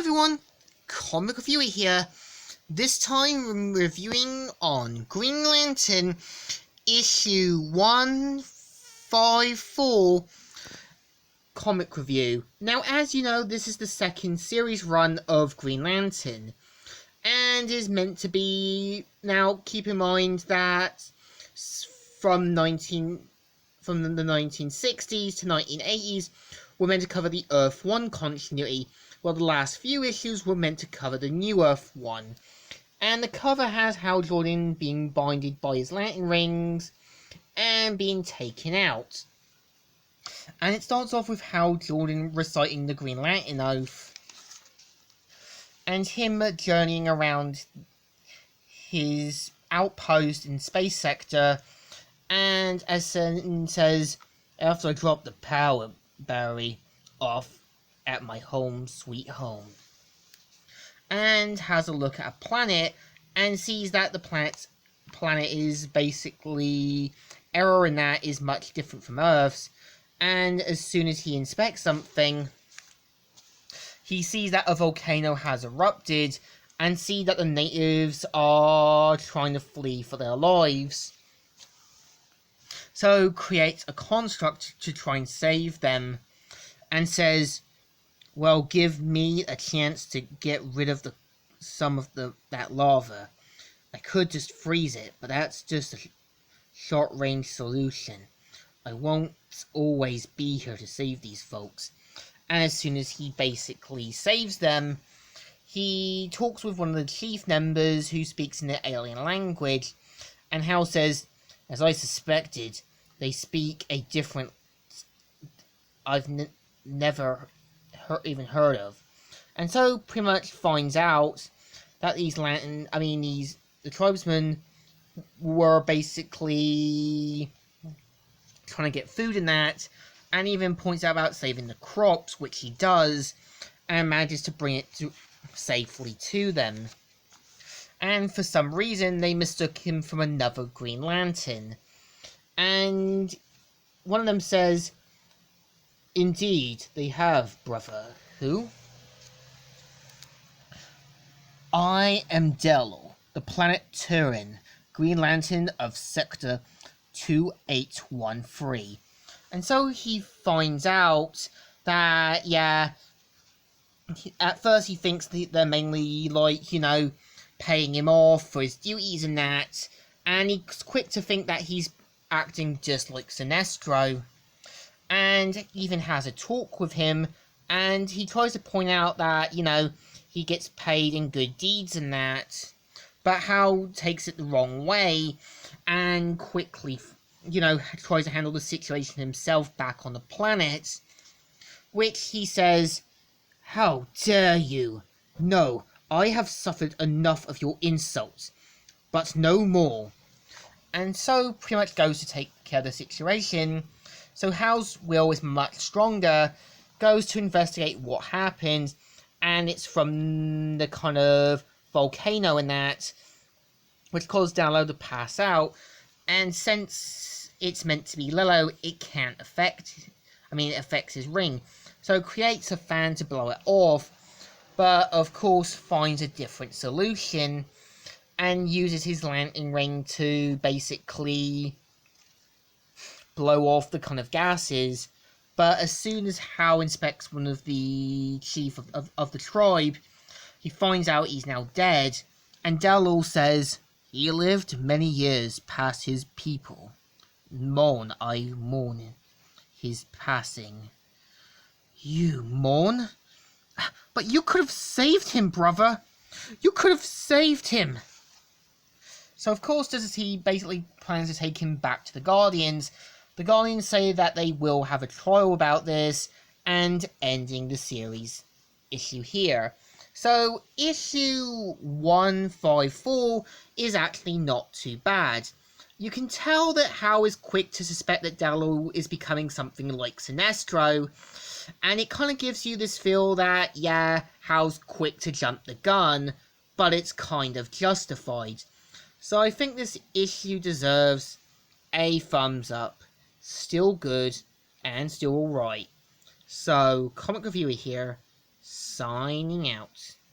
everyone, Comic Reviewer here. This time I'm reviewing on Green Lantern issue 154 comic review. Now, as you know, this is the second series run of Green Lantern and is meant to be, now keep in mind that from the 1960s to 1980s we're meant to cover the Earth 1 continuity, while the last few issues were meant to cover the New Earth 1. And the cover has Hal Jordan being binded by his Lantern rings and being taken out. And it starts off with Hal Jordan reciting the Green Lantern Oath and him journeying around his outpost in Space Sector, and as says, after I drop the power battery off at my home sweet home, and has a look at a planet and sees that the planet is basically error, and that is much different from Earth's. And as soon as he inspects something, he sees that a volcano has erupted and see that the natives are trying to flee for their lives. So creates a construct to try and save them and says, well, give me a chance to get rid of that lava. I could just freeze it, but that's just a short-range solution. I won't always be here to save these folks. And as soon as he basically saves them, he talks with one of the chief members who speaks in the alien language, and Hal says, as I suspected, they speak a different I've never even heard of. And so pretty much finds out that the tribesmen were basically trying to get food in that, and even points out about saving the crops, which he does, and manages to bring it safely to them. And for some reason they mistook him from another Green Lantern, and one of them says, indeed they have, brother. Who? I am Dello, the planet Turin, Green Lantern of Sector 2813. And so he finds out that, at first he thinks they're mainly, paying him off for his duties and that, and he's quick to think that he's acting just like Sinestro, and even has a talk with him, and he tries to point out that, he gets paid in good deeds and that, but Hal takes it the wrong way, and quickly, tries to handle the situation himself back on the planet, which he says, how dare you? No, I have suffered enough of your insults, but no more. And so pretty much goes to take care of the situation. So Hal's will is much stronger, goes to investigate what happened, and it's from the kind of volcano and that, which caused Dallo to pass out, and since it's meant to be Lilo, it affects his ring, so it creates a fan to blow it off, but of course finds a different solution, and uses his Lantern ring to basically blow off the kind of gases. But as soon as Hal inspects one of the chief of the tribe, he finds out he's now dead, and Dello says, he lived many years past his people. I mourn his passing. You mourn? But you could have saved him, brother. You could have saved him. So of course, just as he basically plans to take him back to the Guardians say that they will have a trial about this, and ending the series issue here. So issue 154 is actually not too bad. You can tell that Hal is quick to suspect that Dello is becoming something like Sinestro, and it kind of gives you this feel that, Hal's quick to jump the gun, but it's kind of justified. So I think this issue deserves a thumbs up. Still good, and still alright. So, Comic Reviewer here, signing out.